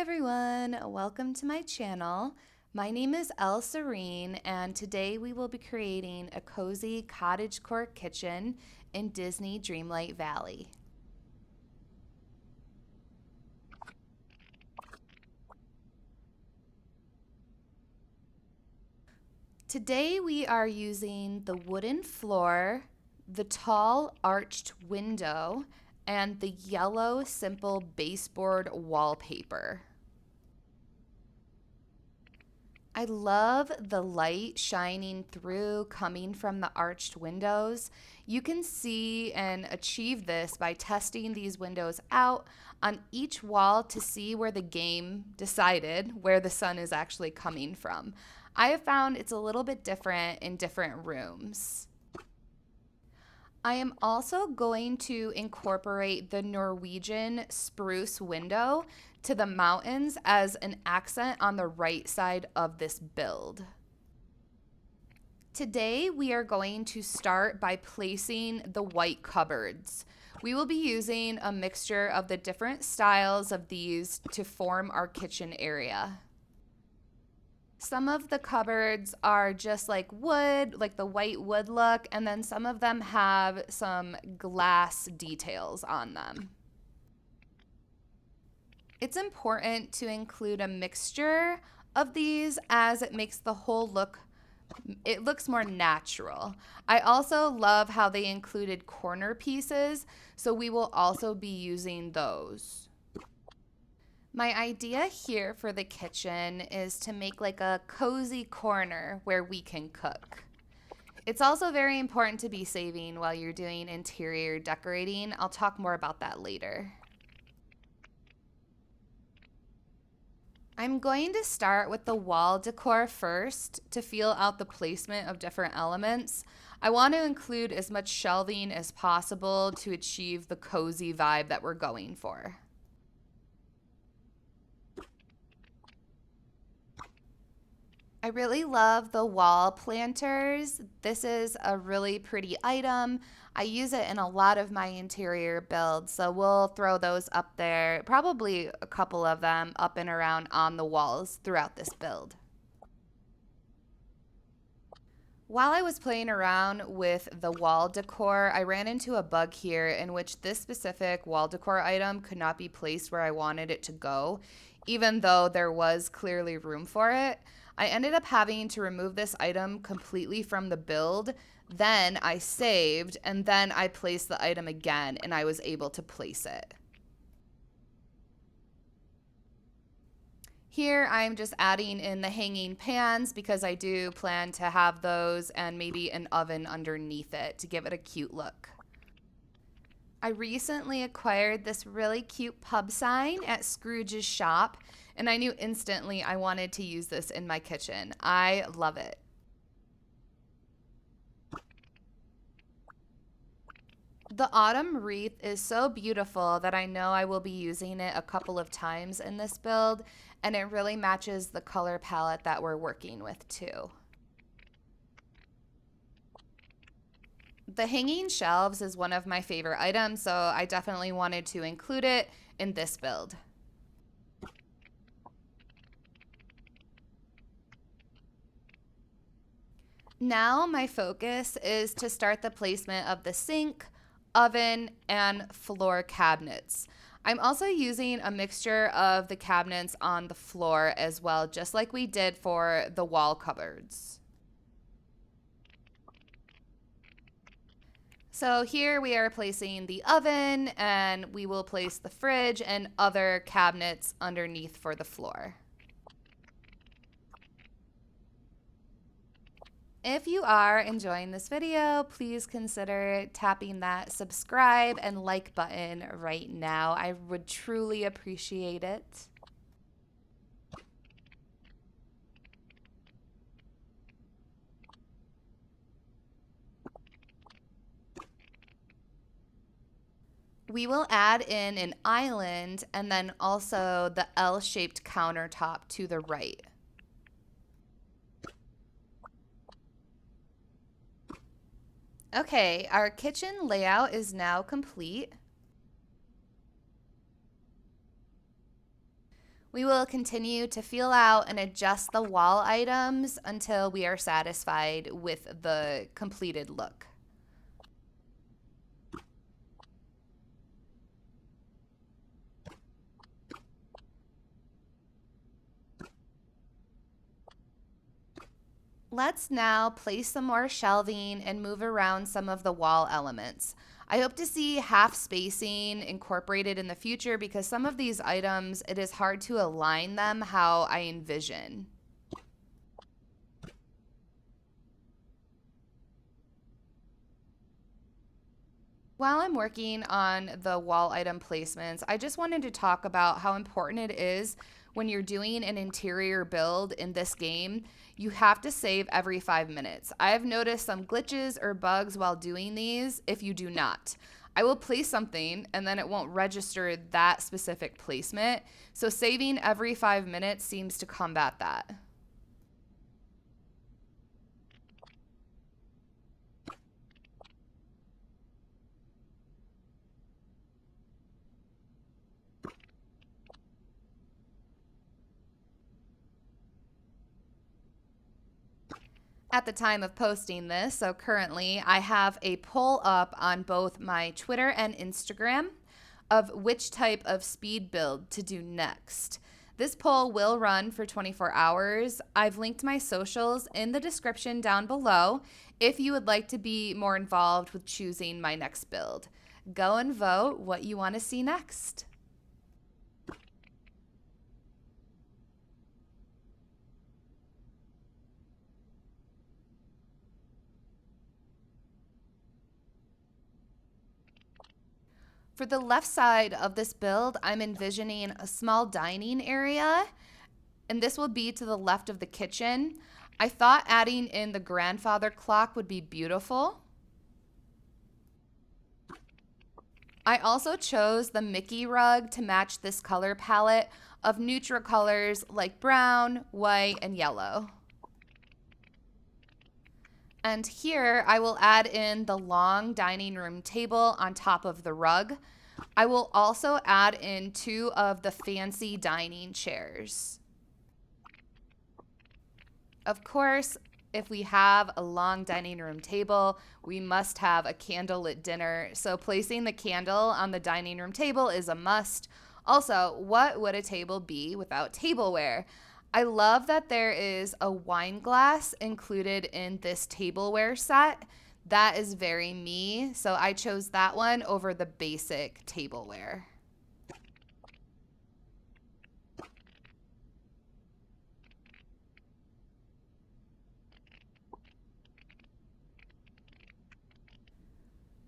everyone, welcome to my channel. My name is Elle Serene, and today we will be creating a cozy cottagecore kitchen in Disney Dreamlight Valley. Today we are using the wooden floor, the tall arched window, and the yellow simple baseboard wallpaper. I love the light shining through coming from the arched windows. You can see and achieve this by testing these windows out on each wall to see where the game decided where the sun is actually coming from. I have found it's a little bit different in different rooms. I am also going to incorporate the Norwegian spruce window to the mountains as an accent on the right side of this build. Today we are going to start by placing the white cupboards. We will be using a mixture of the different styles of these to form our kitchen area. Some of the cupboards are just like wood, like the white wood look, and then some of them have some glass details on them. It's important to include a mixture of these as it makes the whole look, it looks more natural. I also love how they included corner pieces, so we will also be using those. My idea here for the kitchen is to make like a cozy corner where we can cook. It's also very important to be saving while you're doing interior decorating. I'll talk more about that later. I'm going to start with the wall decor first to feel out the placement of different elements. I want to include as much shelving as possible to achieve the cozy vibe that we're going for. I really love the wall planters. This is a really pretty item. I use it in a lot of my interior builds, so we'll throw those up there, probably a couple of them up and around on the walls throughout this build. While I was playing around with the wall decor, I ran into a bug here in which this specific wall decor item could not be placed where I wanted it to go, even though there was clearly room for it. I ended up having to remove this item completely from the build. Then I saved, and then I placed the item again, and I was able to place it. Here I'm just adding in the hanging pans because I do plan to have those and maybe an oven underneath it to give it a cute look. I recently acquired this really cute pub sign at Scrooge's shop, and I knew instantly I wanted to use this in my kitchen. I love it. The autumn wreath is so beautiful that I know I will be using it a couple of times in this build, and it really matches the color palette that we're working with too. The hanging shelves is one of my favorite items, so I definitely wanted to include it in this build. Now my focus is to start the placement of the sink, oven, and floor cabinets. I'm also using a mixture of the cabinets on the floor as well, just like we did for the wall cupboards. So here we are placing the oven, and we will place the fridge and other cabinets underneath for the floor. If you are enjoying this video, please consider tapping that subscribe and like button right now. I would truly appreciate it. We will add in an island and then also the L-shaped countertop to the right. Okay, our kitchen layout is now complete. We will continue to feel out and adjust the wall items until we are satisfied with the completed look. Let's now place some more shelving and move around some of the wall elements. I hope to see half spacing incorporated in the future because some of these items, it is hard to align them how I envision. While I'm working on the wall item placements, I just wanted to talk about how important it is when you're doing an interior build in this game. You have to save every 5 minutes. I've noticed some glitches or bugs while doing these if you do not. I will place something and then it won't register that specific placement. So saving every 5 minutes seems to combat that. At the time of posting this, so currently I have a poll up on both my Twitter and Instagram of which type of speed build to do next. This poll will run for 24 hours. I've linked my socials in the description down below if you would like to be more involved with choosing my next build. Go and vote what you want to see next. For the left side of this build, I'm envisioning a small dining area, and this will be to the left of the kitchen. I thought adding in the grandfather clock would be beautiful. I also chose the Mickey rug to match this color palette of neutral colors like brown, white, and yellow. And here I will add in the long dining room table on top of the rug. I will also add in 2 of the fancy dining chairs. Of course, if we have a long dining room table, we must have a candlelit dinner. So placing the candle on the dining room table is a must. Also, what would a table be without tableware? I love that there is a wine glass included in this tableware set. That is very me, so I chose that one over the basic tableware.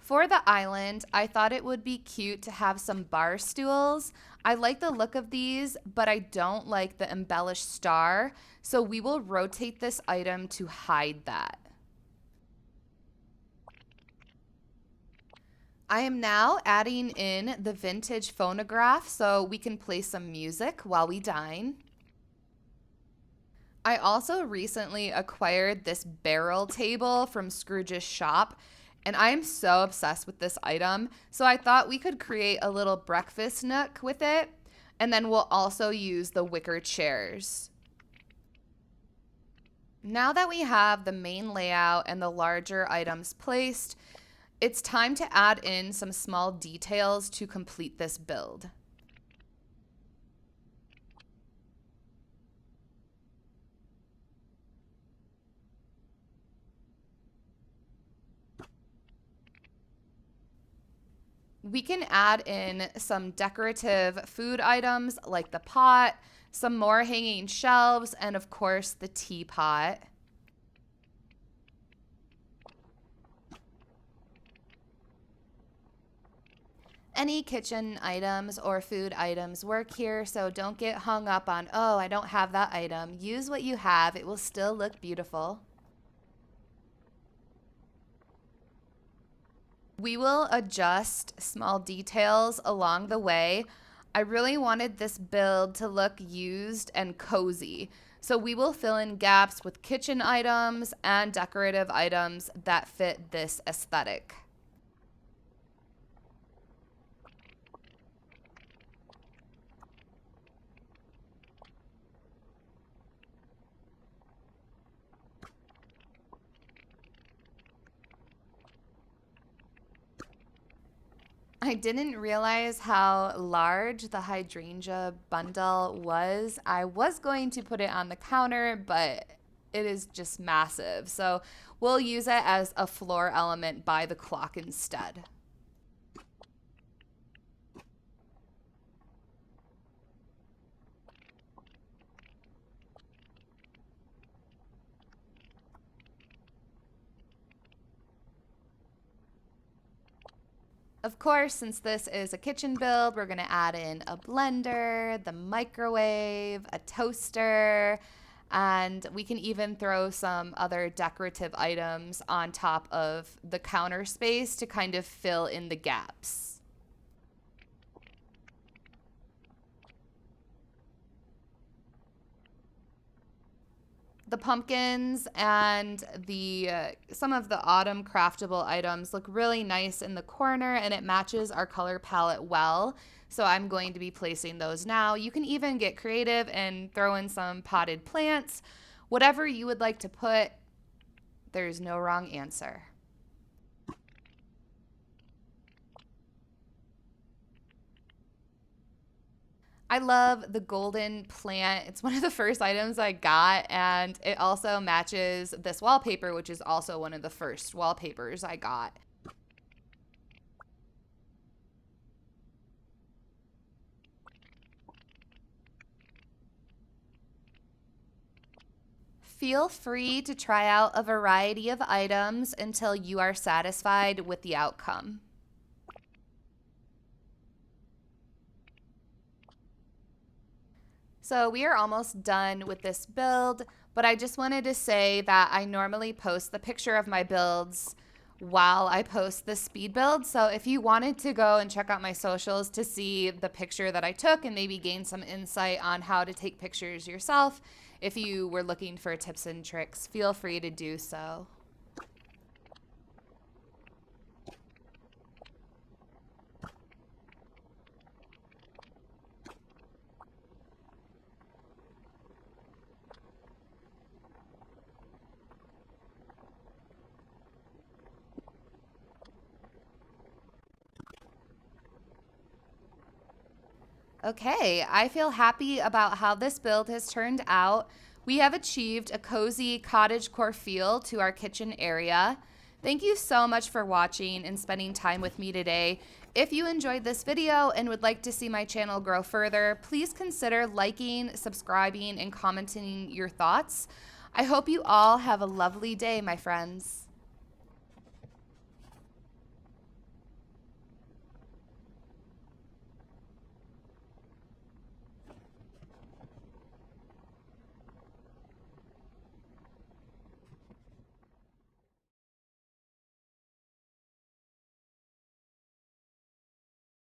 For the island, I thought it would be cute to have some bar stools. I like the look of these, but I don't like the embellished star, so we will rotate this item to hide that. I am now adding in the vintage phonograph so we can play some music while we dine. I also recently acquired this barrel table from Scrooge's shop, and I am so obsessed with this item. So I thought we could create a little breakfast nook with it, and then we'll also use the wicker chairs. Now that we have the main layout and the larger items placed, it's time to add in some small details to complete this build. We can add in some decorative food items like the pot, some more hanging shelves, and of course the teapot. Any kitchen items or food items work here, so don't get hung up on, oh, I don't have that item. Use what you have. It will still look beautiful. We will adjust small details along the way. I really wanted this build to look used and cozy, so we will fill in gaps with kitchen items and decorative items that fit this aesthetic. I didn't realize how large the hydrangea bundle was. I was going to put it on the counter, but it is just massive. So we'll use it as a floor element by the clock instead. Of course, since this is a kitchen build, we're going to add in a blender, the microwave, a toaster, and we can even throw some other decorative items on top of the counter space to kind of fill in the gaps. The pumpkins and the some of the autumn craftable items look really nice in the corner, and it matches our color palette well. So I'm going to be placing those now. You can even get creative and throw in some potted plants. Whatever you would like to put, there's no wrong answer. I love the golden plant. It's one of the first items I got, and it also matches this wallpaper, which is also one of the first wallpapers I got. Feel free to try out a variety of items until you are satisfied with the outcome. So we are almost done with this build, but I just wanted to say that I normally post the picture of my builds while I post the speed build. So if you wanted to go and check out my socials to see the picture that I took and maybe gain some insight on how to take pictures yourself, if you were looking for tips and tricks, feel free to do so. Okay, I feel happy about how this build has turned out. We have achieved a cozy cottagecore feel to our kitchen area. Thank you so much for watching and spending time with me today. If you enjoyed this video and would like to see my channel grow further, please consider liking, subscribing, and commenting your thoughts. I hope you all have a lovely day, my friends.